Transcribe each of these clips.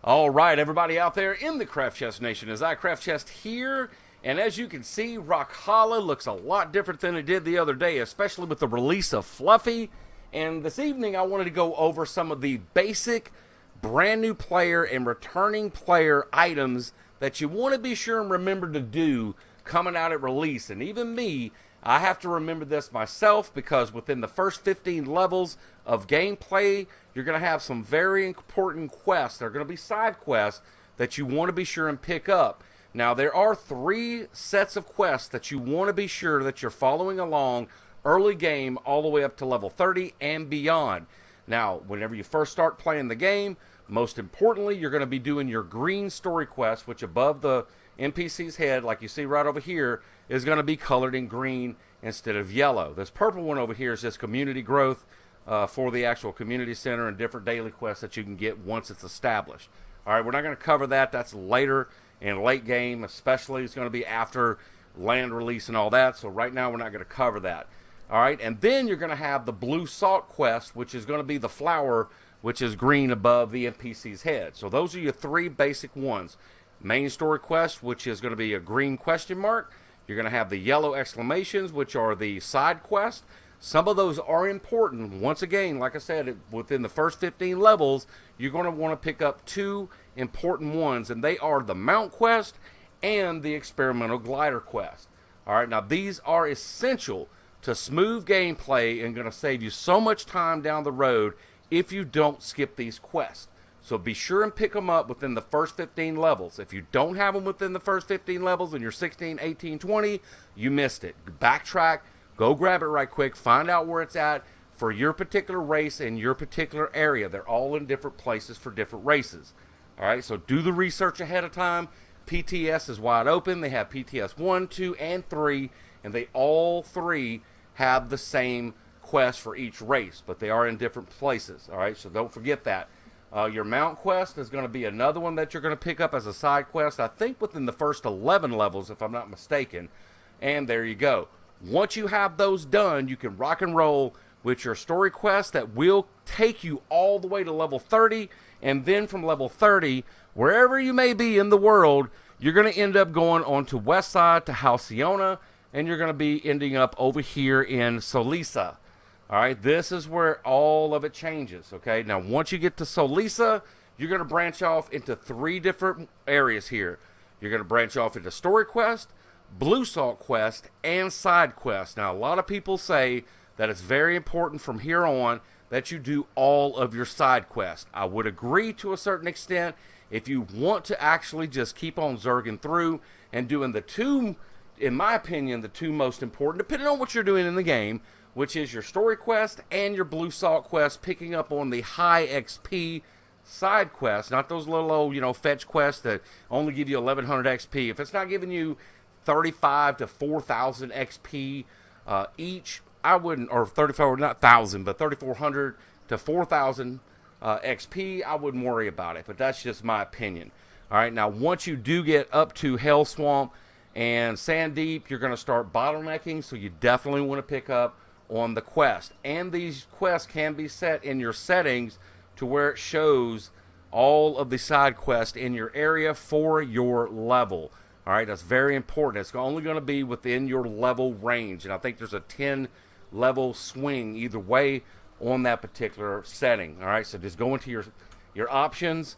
All right, everybody out there in the Craft Chest Nation, is craftchest here, and as you can see, Rockhala looks a lot different than it did the other day, especially with the release of Fluffy. And this evening, I wanted to go over some of the basic, brand new player and returning player items that you want to be sure and remember to do coming out at release. And even me, I have to remember this myself, because within the first 15 levels of gameplay, you're going to have some very important quests. They're going to be side quests that you want to be sure and pick up. Now, there are 3 sets of quests that you want to be sure that you're following along early game all the way up to level 30 and beyond. Now, whenever you first start playing the game, most importantly, you're going to be doing your green story quest, which above the NPC's head, like you see right over here, is going to be colored in green instead of yellow. This purple one over here is just community growth for the actual community center and different daily quests that you can get once it's established. All right, we're not going to cover that. That's later in late game, especially. It's going to be after land release and all that. So right now we're not going to cover that. All right, and then you're going to have the blue salt quest, which is going to be the flower, which is green above the NPC's head. So those are your 3 basic ones. Main story quest, which is going to be a green question mark. You're going to have the yellow exclamations, which are the side quest. Some of those are important. Once again, like I said, within the first 15 levels, you're going to want to pick up 2 important ones, and they are the mount quest and the experimental glider quest. All right, now these are essential to smooth gameplay and going to save you so much time down the road if you don't skip these quests. So be sure and pick them up within the first 15 levels. If you don't have them within the first 15 levels and you're 16, 18, 20, you missed it. Backtrack, go grab it right quick, find out where it's at for your particular race and your particular area. They're all in different places for different races. All right, so do the research ahead of time. PTS is wide open. They have PTS 1, 2, and 3, and they all 3 have the same quest for each race, but they are in different places. All right, so don't forget that. Your mount quest is going to be another one that you're going to pick up as a side quest, I think within the first 11 levels, if I'm not mistaken. And there you go. Once you have those done, you can rock and roll with your story quest that will take you all the way to level 30. And then from level 30, wherever you may be in the world, you're going to end up going on to West Side to Halcyona, and you're going to be ending up over here in Solisa. All right, this is where all of it changes, okay? Now, once you get to Solisa, you're going to branch off into 3 different areas here. You're going to branch off into Story Quest, Blue Salt Quest, and Side Quest. Now, a lot of people say that it's very important from here on that you do all of your side quests. I would agree to a certain extent if you want to actually just keep on zerging through and doing the 2, in my opinion, the 2 most important, depending on what you're doing in the game, which is your story quest and your blue salt quest, picking up on the high XP side quests, not those little old, fetch quests that only give you 1100 XP. If it's not giving you 35 to 4000 XP each, I wouldn't, or 34, not 1000, but 3400 to 4000 XP, I wouldn't worry about it, but that's just my opinion. All right, now once you do get up to Hell Swamp and Sand Deep, you're going to start bottlenecking, so you definitely want to pick up on the quest. And these quests can be set in your settings to where it shows all of the side quests in your area for your level. All right, that's very important. It's only going to be within your level range, and I think there's a 10 level swing either way on that particular setting. All right, so just go into your options,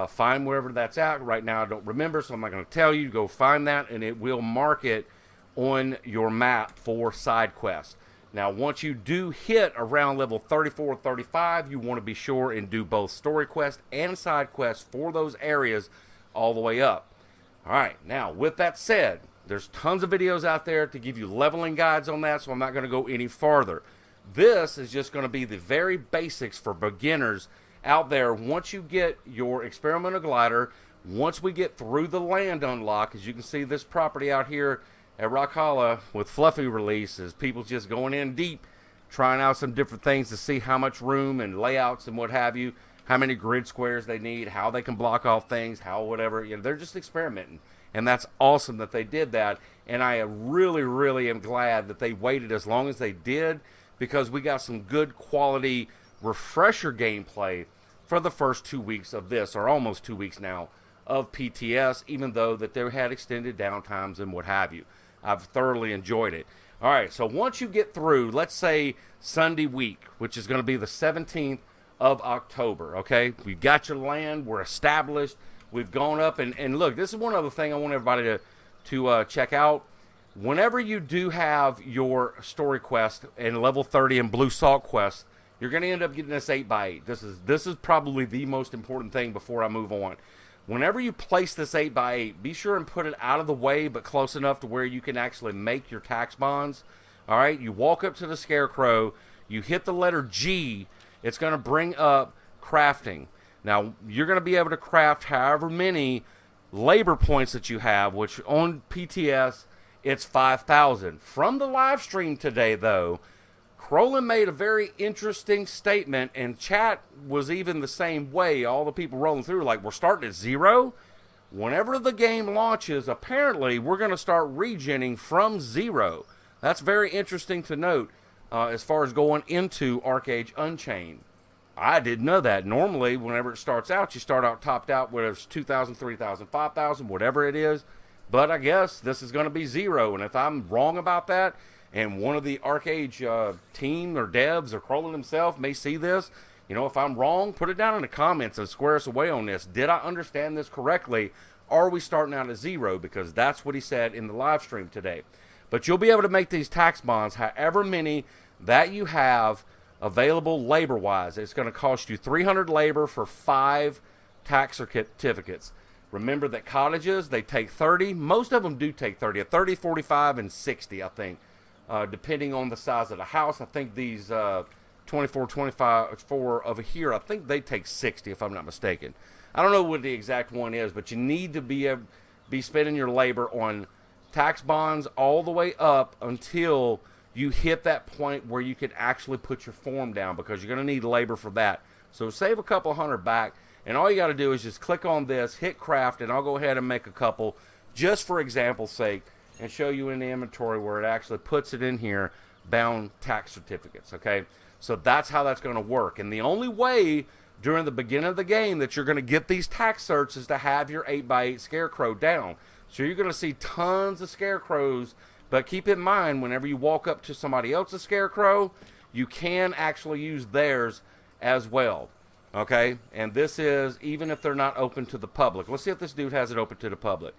find wherever that's at. Right now I don't remember, so I'm not going to tell you. Go find that, and it will mark it on your map for side quests. Now, once you do hit around level 34 or 35, you want to be sure and do both story quest and side quests for those areas all the way up. All right, now, with that said, there's tons of videos out there to give you leveling guides on that, so I'm not going to go any farther. This is just going to be the very basics for beginners out there. Once you get your experimental glider, once we get through the land unlock, as you can see this property out here at Rockhala with Fluffy releases, people just going in deep, trying out some different things to see how much room and layouts and what have you, how many grid squares they need, how they can block off things, how whatever. They're just experimenting, and that's awesome that they did that. And I really, really am glad that they waited as long as they did, because we got some good quality refresher gameplay for the first 2 weeks of this, or almost 2 weeks now, of PTS, even though that they had extended downtimes and what have you. I've thoroughly enjoyed it. All right, so once you get through, let's say Sunday week, which is going to be the 17th of October, okay? We've got your land. We're established. We've gone up. And look, this is one other thing I want everybody to check out. Whenever you do have your story quest and level 30 and blue salt quest, you're going to end up getting this 8x8. This is probably the most important thing before I move on. Whenever you place this 8x8, be sure and put it out of the way, but close enough to where you can actually make your tax bonds. All right, you walk up to the scarecrow, you hit the letter G, it's going to bring up crafting. Now, you're going to be able to craft however many labor points that you have, which on PTS, it's 5,000. From the live stream today, though, Crolin made a very interesting statement, and chat was even the same way. All the people rolling through, like, we're starting at 0. Whenever the game launches, apparently, we're going to start regenning from 0. That's very interesting to note as far as going into ArcheAge Unchained. I didn't know that. Normally, whenever it starts out, you start out topped out, whether it's 2,000, 3,000, 5,000, whatever it is. But I guess this is going to be 0, and if I'm wrong about that, and one of the ArcheAge team or devs or Crolin himself may see this, you know, if I'm wrong, put it down in the comments and square us away on this. Did I understand this correctly? Are we starting out at 0? Because that's what he said in the live stream today. But you'll be able to make these tax bonds however many that you have available labor-wise. It's going to cost you 300 labor for 5 tax certificates. Remember that cottages, they take 30. Most of them do take 30. 30, 45, and 60, I think. Depending on the size of the house. I think these 24, 25, 4 over here, I think they take 60 if I'm not mistaken. I don't know what the exact one is, but you need to be spending your labor on tax bonds all the way up until you hit that point where you can actually put your form down, because you're going to need labor for that. So save a couple hundred back, and all you got to do is just click on this, hit craft, and I'll go ahead and make a couple just for example's sake, and show you in the inventory where it actually puts it in here, bound tax certificates, okay? So that's how that's going to work. And the only way during the beginning of the game that you're going to get these tax certs is to have your 8x8 scarecrow down. So you're going to see tons of scarecrows, but keep in mind, whenever you walk up to somebody else's scarecrow, you can actually use theirs as well, okay? And this is even if they're not open to the public. Let's see if this dude has it open to the public.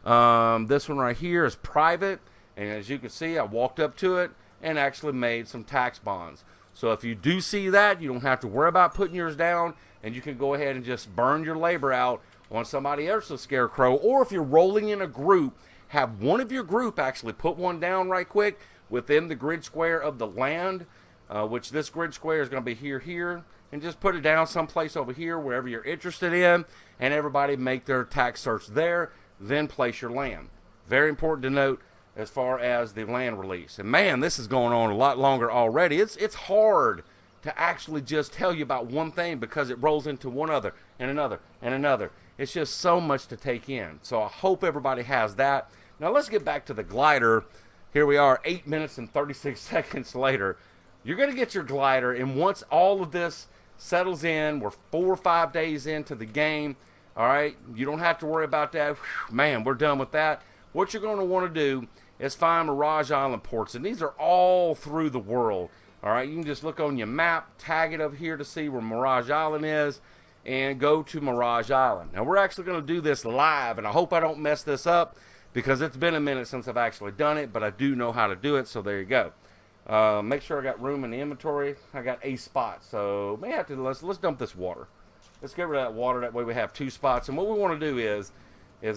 This one right here is private, and as you can see, I walked up to it and actually made some tax bonds. So if you do see that, you don't have to worry about putting yours down, and you can go ahead and just burn your labor out on somebody else's scarecrow. Or if you're rolling in a group, have one of your group actually put one down right quick within the grid square of the land, which this grid square is going to be here, and just put it down someplace over here wherever you're interested in, and everybody make their tax search there. Then place your land. Very important to note as far as the land release. And man, this is going on a lot longer already. It's hard to actually just tell you about one thing because it rolls into one other and another and another. It's just so much to take in. So I hope everybody has that. Now let's get back to the glider. Here we are 8 minutes and 36 seconds later. You're going to get your glider, and once all of this settles in, we're 4 or 5 days into the game. All right, you don't have to worry about that. Whew, man, we're done with that. What you're going to want to do is find Mirage Island ports, and these are all through the world. All right, you can just look on your map, tag it up here to see where Mirage Island is, and go to Mirage Island. Now, we're actually going to do this live, and I hope I don't mess this up because it's been a minute since I've actually done it, but I do know how to do it, so there you go. Make sure I got room in the inventory. I got a spot, so may have to let's dump this water. Let's get rid of that water. That way we have 2 spots. And what we want to do is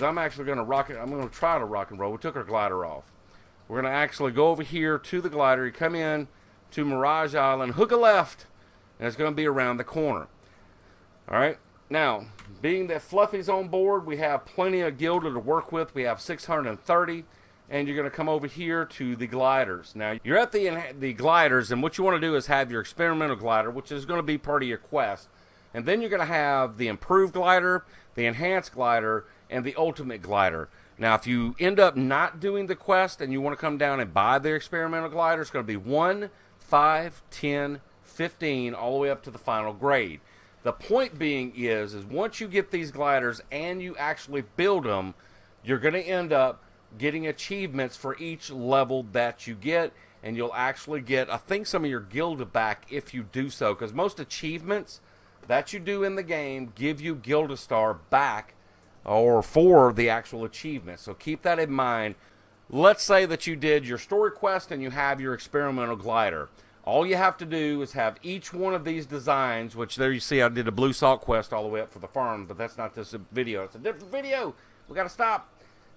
I'm actually going to rock it. I'm going to try to rock and roll. We took our glider off. We're going to actually go over here to the glider. You come in to Mirage Island, hook a left, and it's going to be around the corner. All right. Now, being that Fluffy's on board, we have plenty of gilder to work with. We have 630. And you're going to come over here to the gliders. Now, you're at the gliders, and what you want to do is have your experimental glider, which is going to be part of your quest. And then you're going to have the improved glider, the enhanced glider, and the ultimate glider. Now, if you end up not doing the quest and you want to come down and buy the experimental glider, it's going to be 1, 5, 10, 15, all the way up to the final grade. The point being is once you get these gliders and you actually build them, you're going to end up getting achievements for each level that you get, and you'll actually get, I think, some of your Gilda back if you do so, because most achievements that you do in the game give you Gilda Star back or for the actual achievement. So keep that in mind. Let's say that you did your story quest and you have your experimental glider. All you have to do is have each one of these designs, which there you see I did a blue salt quest all the way up for the farm, but that's not this video. It's a different video. We got to stop.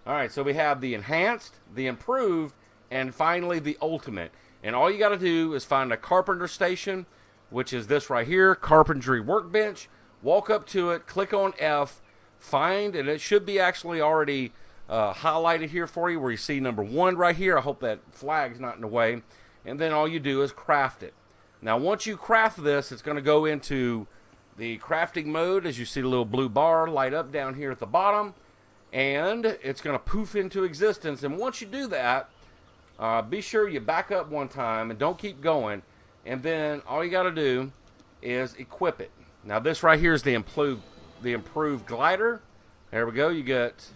All right, so we have the enhanced, the improved, and finally the ultimate. And all you got to do is find a carpenter station, which is this right here, carpentry workbench. Walk up to it, click on F, find, and it should be actually already highlighted here for you where you see number 1 right here. I hope that flag's not in the way. And then all you do is craft it. Now once you craft this, it's going to go into the crafting mode, as you see the little blue bar light up down here at the bottom, and it's going to poof into existence. And once you do that, be sure you back up one time and don't keep going, and then all you got to do is equip it. Now this right here is the improved glider. There we go. You get,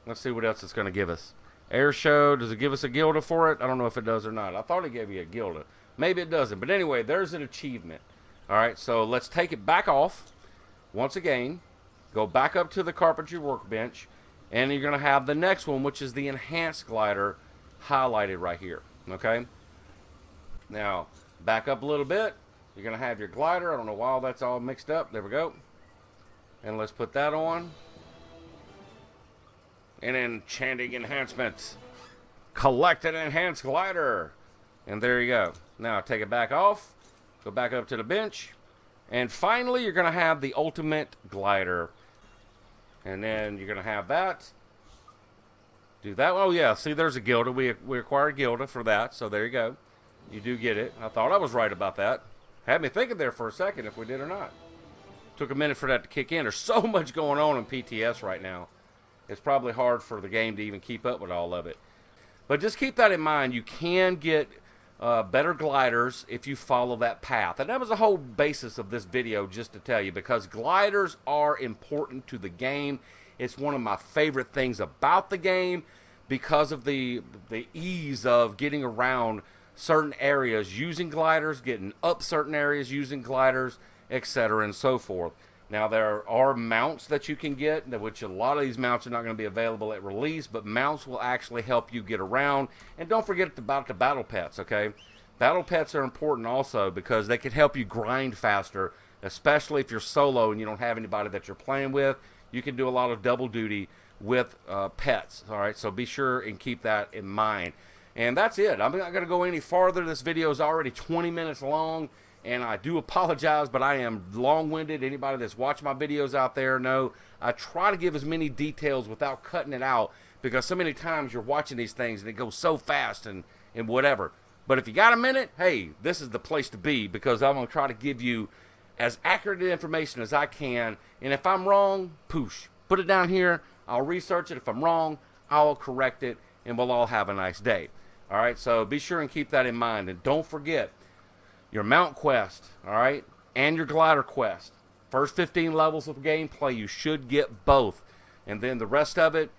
let's see what else it's going to give us. Air show, does it give us a Gilda for it? I don't know if it does or not. I thought it gave you a Gilda. Maybe it doesn't. But anyway, there's an achievement. All right, so let's take it back off. Once again, go back up to the carpentry workbench, and you're going to have the next one, which is the enhanced glider, highlighted right here. Okay? Now, back up a little bit. You're going to have your glider. I don't know why that's all mixed up. There we go. And let's put that on. An enchanting enhancement. Collect an enhanced glider. And there you go. Now take it back off. Go back up to the bench. And finally, you're going to have the ultimate glider. And then you're going to have that. Do that. Oh, yeah. See, there's a Gilda. We acquired Gilda for that. So there you go. You do get it. I thought I was right about that. Had me thinking there for a second if we did or not. Took a minute for that to kick in. There's so much going on in PTS right now. It's probably hard for the game to even keep up with all of it. But just keep that in mind. You can get better gliders if you follow that path. And that was the whole basis of this video, just to tell you, because gliders are important to the game. It's one of my favorite things about the game because of the ease of getting around certain areas using gliders, getting up certain areas using gliders, etc. and so forth. Now, there are mounts that you can get, which a lot of these mounts are not going to be available at release, but mounts will actually help you get around. And don't forget about the battle pets, okay? Battle pets are important also because they can help you grind faster, especially if you're solo and you don't have anybody that you're playing with. You can do a lot of double duty with pets, all right? So be sure and keep that in mind. And that's it. I'm not going to go any farther. This video is already 20 minutes long. And I do apologize, but I am long-winded. Anybody that's watched my videos out there know I try to give as many details without cutting it out, because so many times you're watching these things and it goes so fast and whatever. But if you got a minute, hey, this is the place to be, because I'm going to try to give you as accurate information as I can. And if I'm wrong, poosh, put it down here. I'll research it. If I'm wrong, I'll correct it, and we'll all have a nice day. All right, so be sure and keep that in mind. And don't forget, your mount quest, all right, and your glider quest. First 15 levels of gameplay, you should get both. And then the rest of it,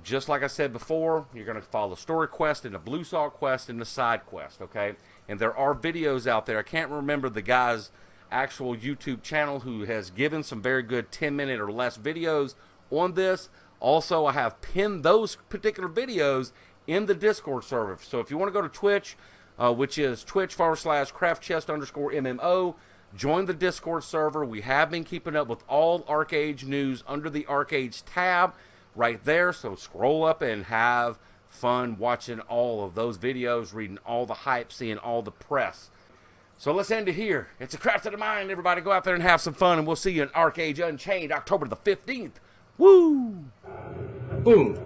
just like I said before, you're going to follow the story quest and the blue salt quest and the side quest, okay? And there are videos out there. I can't remember the guy's actual YouTube channel who has given some very good 10-minute or less videos on this. Also, I have pinned those particular videos in the Discord server. So if you want to go to Twitch, which is twitch.com/craftchest_MMO. Join the Discord server. We have been keeping up with all ArcheAge news under the ArcheAge tab right there. So scroll up and have fun watching all of those videos, reading all the hype, seeing all the press. So let's end it here. It's a craft of the mind. Everybody go out there and have some fun, and we'll see you in ArcheAge Unchained, October the 15th. Woo! Boom.